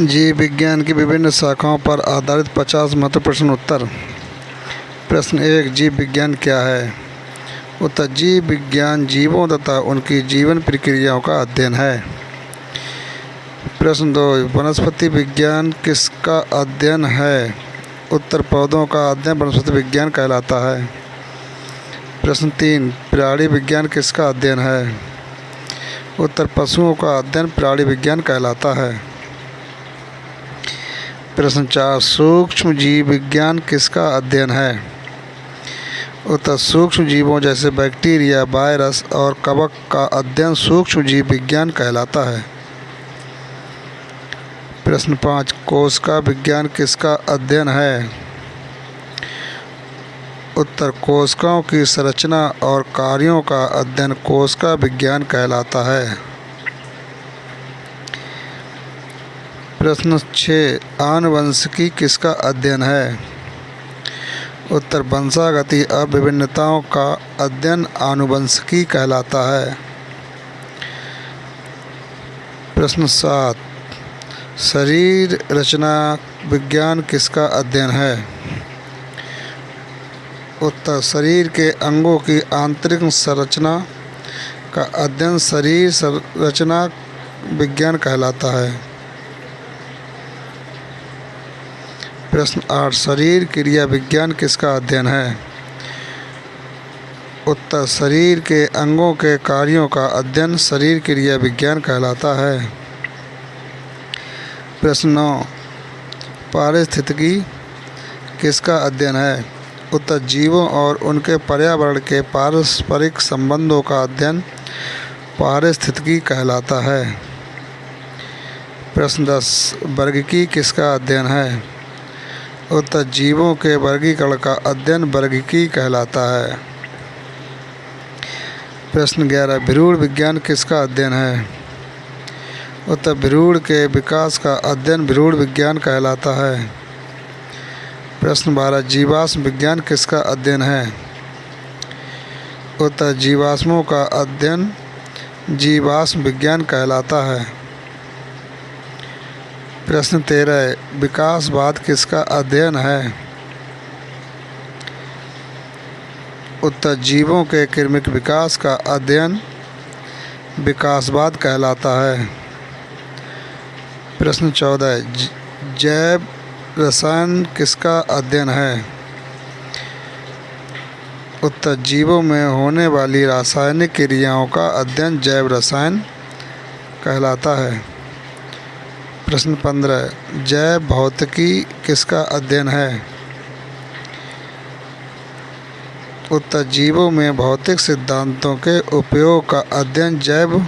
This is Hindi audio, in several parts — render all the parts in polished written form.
जीव विज्ञान की विभिन्न शाखाओं पर आधारित 50 महत्वपूर्ण प्रश्न उत्तर। प्रश्न 1, जीव विज्ञान क्या है? उत्तर, जीव विज्ञान जीवों तथा उनकी जीवन प्रक्रियाओं का अध्ययन है। प्रश्न 2, वनस्पति विज्ञान किसका अध्ययन है? उत्तर, पौधों का अध्ययन वनस्पति विज्ञान कहलाता है। प्रश्न 3, प्राणी विज्ञान किसका अध्ययन है? उत्तर, पशुओं का अध्ययन प्राणी विज्ञान कहलाता है। प्रश्न 4, सूक्ष्म जीव विज्ञान किसका अध्ययन है? उत्तर, सूक्ष्म जीवों जैसे बैक्टीरिया, वायरस और कवक का अध्ययन सूक्ष्म जीव विज्ञान कहलाता है। प्रश्न 5, कोशिका विज्ञान किसका अध्ययन है? उत्तर, कोशिकाओं की संरचना और कार्यों का अध्ययन कोशिका विज्ञान कहलाता है। प्रश्न 6, आनुवंशिकी किसका अध्ययन है? उत्तर, वंशागति अभिन्नताओं का अध्ययन आनुवंशिकी कहलाता है। प्रश्न 7, शरीर रचना विज्ञान किसका अध्ययन है? उत्तर, शरीर के अंगों की आंतरिक संरचना का अध्ययन शरीर संरचना विज्ञान कहलाता है। प्रश्न 8, शरीर क्रिया विज्ञान किसका अध्ययन है? उत्तर, शरीर के अंगों के कार्यों का अध्ययन शरीर क्रिया विज्ञान कहलाता है। प्रश्न 9, पारिस्थितिकी किसका अध्ययन है? उत्तर, जीवों और उनके पर्यावरण के पारस्परिक संबंधों का अध्ययन पारिस्थितिकी कहलाता है। प्रश्न 10, वर्गीकी किसका अध्ययन है? उत्तर, जीवों के वर्गीकरण का अध्ययन वर्गीकी कहलाता है। प्रश्न 11, भ्रूण विज्ञान किसका अध्ययन है? उत्तर, भ्रूण के विकास का अध्ययन भ्रूण विज्ञान कहलाता है। प्रश्न 12, जीवाश्म विज्ञान किसका अध्ययन है? उत्तर, जीवाश्मों का अध्ययन जीवाश्म विज्ञान कहलाता है। प्रश्न 13, विकासवाद किसका अध्ययन है? उत्तर, जीवों के क्रमिक विकास का अध्ययन विकासवाद कहलाता है। प्रश्न 14, जैव रसायन किसका अध्ययन है? उत्तर, जीवों में होने वाली रासायनिक क्रियाओं का अध्ययन जैव रसायन कहलाता है। प्रश्न 15, जैव भौतिकी किसका अध्ययन है? उत्तर, जीवों में भौतिक सिद्धांतों के उपयोग का अध्ययन जैव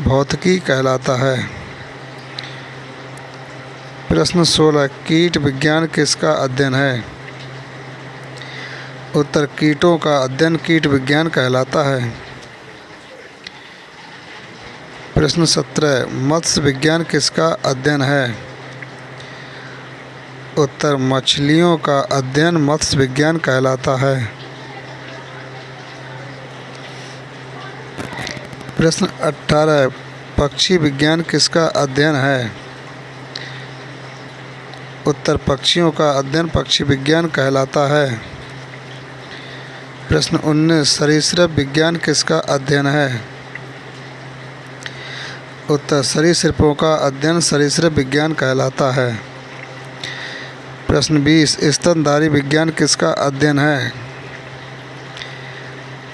भौतिकी कहलाता है। प्रश्न 16, कीट विज्ञान किसका अध्ययन है? उत्तर, कीटों का अध्ययन कीट विज्ञान कहलाता है। प्रश्न 17, मत्स्य विज्ञान किसका अध्ययन है? उत्तर, मछलियों का अध्ययन मत्स्य विज्ञान कहलाता है। प्रश्न 18, पक्षी विज्ञान किसका अध्ययन है? उत्तर, पक्षियों का अध्ययन पक्षी विज्ञान कहलाता है। प्रश्न 19, सरीसृप विज्ञान किसका अध्ययन है? उत्तर, सरीसृपों का अध्ययन सरीसृप विज्ञान कहलाता है। प्रश्न 20, स्तनधारी विज्ञान किसका अध्ययन है?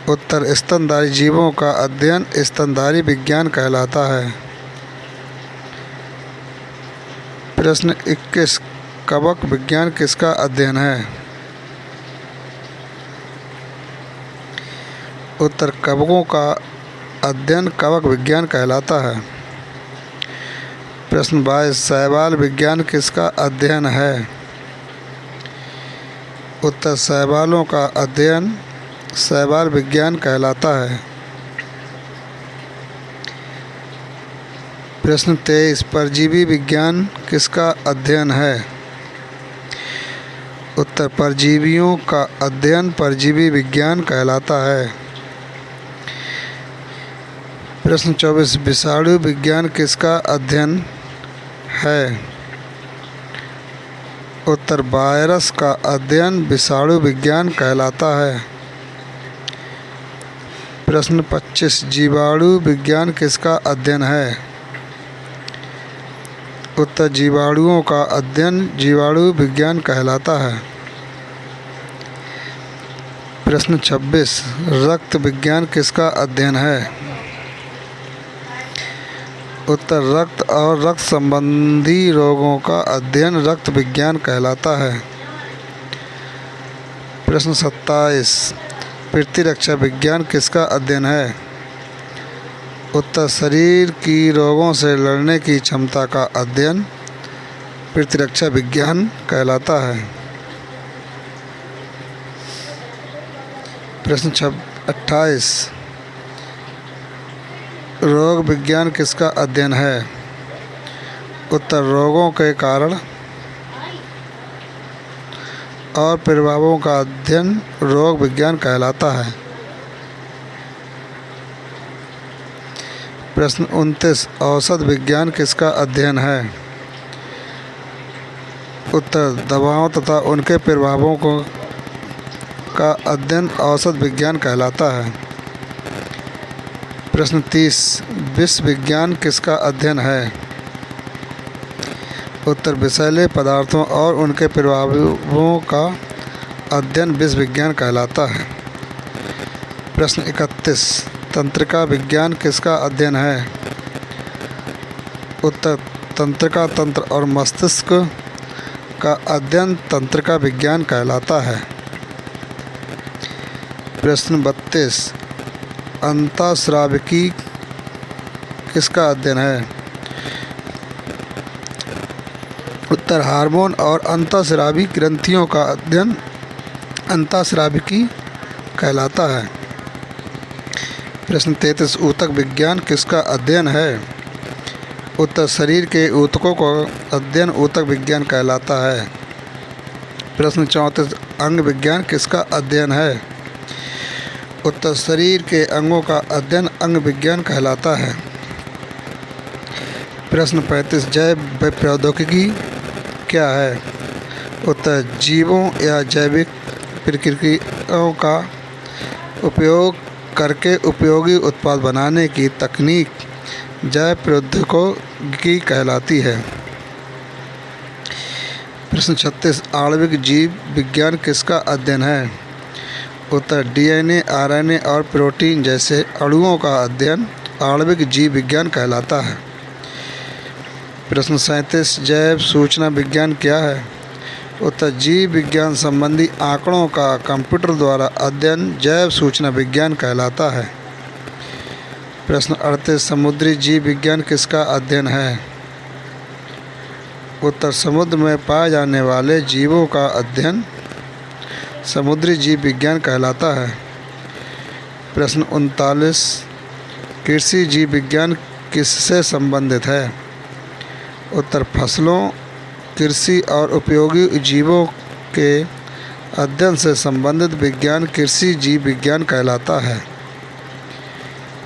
उत्तर, स्तनधारी जीवों का अध्ययन स्तनधारी विज्ञान कहलाता है। प्रश्न 21, कवक विज्ञान किसका अध्ययन है? उत्तर, कवकों का अध्ययन कवक विज्ञान कहलाता है। प्रश्न 22, शैवाल विज्ञान किसका अध्ययन है? उत्तर, शैवालों का अध्ययन शैवाल विज्ञान कहलाता है। प्रश्न 23, परजीवी विज्ञान किसका अध्ययन है? उत्तर, परजीवियों का अध्ययन परजीवी विज्ञान कहलाता है। प्रश्न 24, विषाणु विज्ञान किसका अध्ययन है? उत्तर वायरस का अध्ययन विषाणु विज्ञान कहलाता है। प्रश्न 25 जीवाणु विज्ञान किसका अध्ययन है? उत्तर जीवाणुओं का अध्ययन जीवाणु विज्ञान कहलाता है। प्रश्न 26 रक्त विज्ञान किसका अध्ययन है? उत्तर रक्त और रक्त संबंधी रोगों का अध्ययन रक्त विज्ञान कहलाता है। प्रश्न 27 प्रतिरक्षा विज्ञान किसका अध्ययन है? उत्तर शरीर की रोगों से लड़ने की क्षमता का अध्ययन प्रतिरक्षा विज्ञान कहलाता है। प्रश्न 28 रोग विज्ञान किसका अध्ययन है? उत्तर रोगों के कारण और प्रभावों का अध्ययन रोग विज्ञान कहलाता है। प्रश्न 29 औषध विज्ञान किसका अध्ययन है? उत्तर दवाओं तथा उनके प्रभावों का अध्ययन औषध विज्ञान कहलाता है। प्रश्न 30 विष विज्ञान किसका अध्ययन है? उत्तर विषैले पदार्थों और उनके प्रभावों का अध्ययन विष विज्ञान कहलाता है। प्रश्न 31 तंत्रिका विज्ञान किसका अध्ययन है? उत्तर तंत्रिका तंत्र और मस्तिष्क का अध्ययन तंत्रिका विज्ञान कहलाता है। प्रश्न 32 अंतःस्राविकी किसका अध्ययन है? उत्तर हार्मोन और अंतःस्रावी ग्रंथियों का अध्ययन अंतःस्राविकी कहलाता है। प्रश्न 33 ऊतक विज्ञान किसका अध्ययन है? उत्तर शरीर के ऊतकों का अध्ययन ऊतक विज्ञान कहलाता है। प्रश्न 34 अंग विज्ञान किसका अध्ययन है? उत्तर शरीर के अंगों का अध्ययन अंग विज्ञान कहलाता है। प्रश्न 35 जैव प्रौद्योगिकी क्या है? उत्तर जीवों या जैविक प्रक्रियाओं का उपयोग करके उपयोगी उत्पाद बनाने की तकनीक जैव प्रौद्योगिकी कहलाती है। प्रश्न 36 आणविक जीव विज्ञान किसका अध्ययन है? उत्तर डीएनए आरएनए और प्रोटीन जैसे अणुओं का अध्ययन आणविक जीव विज्ञान कहलाता है। प्रश्न 37 जैव सूचना विज्ञान क्या है? उत्तर जीव विज्ञान संबंधी आंकड़ों का कंप्यूटर द्वारा अध्ययन जैव सूचना विज्ञान कहलाता है। प्रश्न 38 समुद्री जीव विज्ञान किसका अध्ययन है? उत्तर समुद्र में पाए जाने वाले जीवों का अध्ययन समुद्री जीव विज्ञान कहलाता है। प्रश्न 39 कृषि जीव विज्ञान किससे संबंधित है? उत्तर फसलों कृषि और उपयोगी जीवों के अध्ययन से संबंधित विज्ञान कृषि जीव विज्ञान कहलाता है।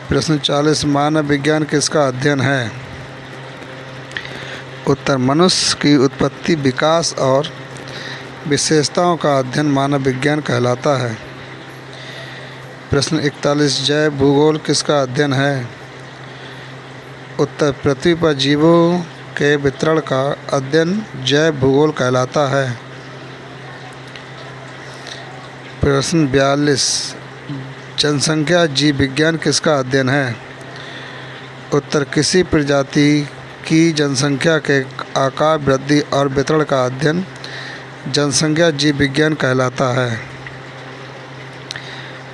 प्रश्न 40 मानव विज्ञान किसका अध्ययन है? उत्तर मनुष्य की उत्पत्ति विकास और विशेषताओं का अध्ययन मानव विज्ञान कहलाता है। प्रश्न 41 जैव भूगोल किसका अध्ययन है? उत्तर पृथ्वी पर जीवों के वितरण का अध्ययन जैव भूगोल कहलाता है। प्रश्न 42 जनसंख्या जीव विज्ञान किसका अध्ययन है? उत्तर किसी प्रजाति की जनसंख्या के आकार वृद्धि और वितरण का अध्ययन जनसंख्या जीव विज्ञान कहलाता है।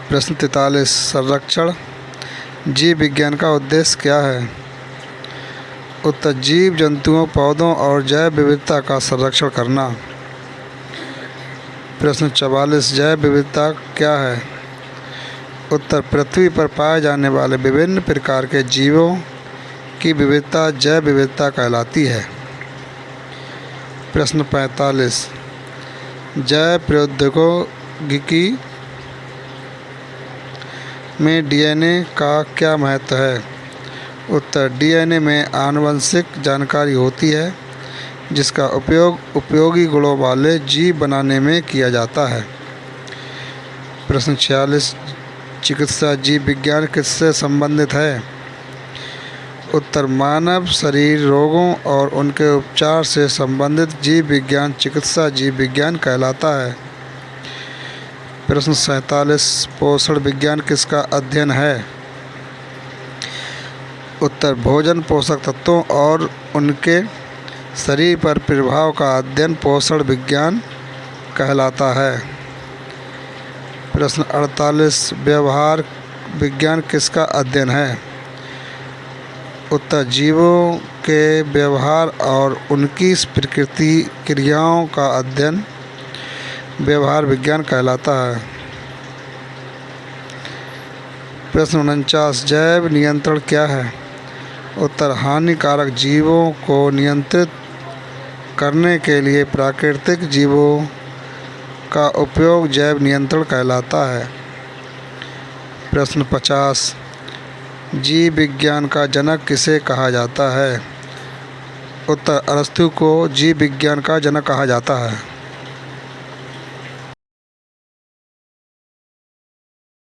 प्रश्न 43 संरक्षण जीव विज्ञान का उद्देश्य क्या है? उत्तर जीव जंतुओं पौधों और जैव विविधता का संरक्षण करना। प्रश्न 44 जैव विविधता क्या है? उत्तर पृथ्वी पर पाए जाने वाले विभिन्न प्रकार के जीवों की विविधता जैव विविधता कहलाती है। प्रश्न 45 जैव प्रौद्योगिकी में डीएनए का क्या महत्व है? उत्तर डीएनए में आनुवंशिक जानकारी होती है जिसका उपयोग उपयोगी गुणों वाले जीव बनाने में किया जाता है। प्रश्न 46, चिकित्सा जीव विज्ञान किससे संबंधित है? उत्तर, मानव शरीर रोगों और उनके उपचार से संबंधित जीव विज्ञान चिकित्सा जीव विज्ञान कहलाता है। प्रश्न 47, पोषण विज्ञान किसका अध्ययन है? उत्तर, भोजन पोषक तत्वों और उनके शरीर पर प्रभाव का अध्ययन पोषण विज्ञान कहलाता है। प्रश्न 48, व्यवहार विज्ञान किसका अध्ययन है? उत्तर, जीवों के व्यवहार और उनकी प्रकृति क्रियाओं का अध्ययन व्यवहार विज्ञान कहलाता है। प्रश्न 49, जैव नियंत्रण क्या है? उत्तर, हानिकारक जीवों को नियंत्रित करने के लिए प्राकृतिक जीवों का उपयोग जैव नियंत्रण कहलाता है। प्रश्न 50, जीव विज्ञान का जनक किसे कहा जाता है? उत्तर, अरस्तू को जीव विज्ञान का जनक कहा जाता है।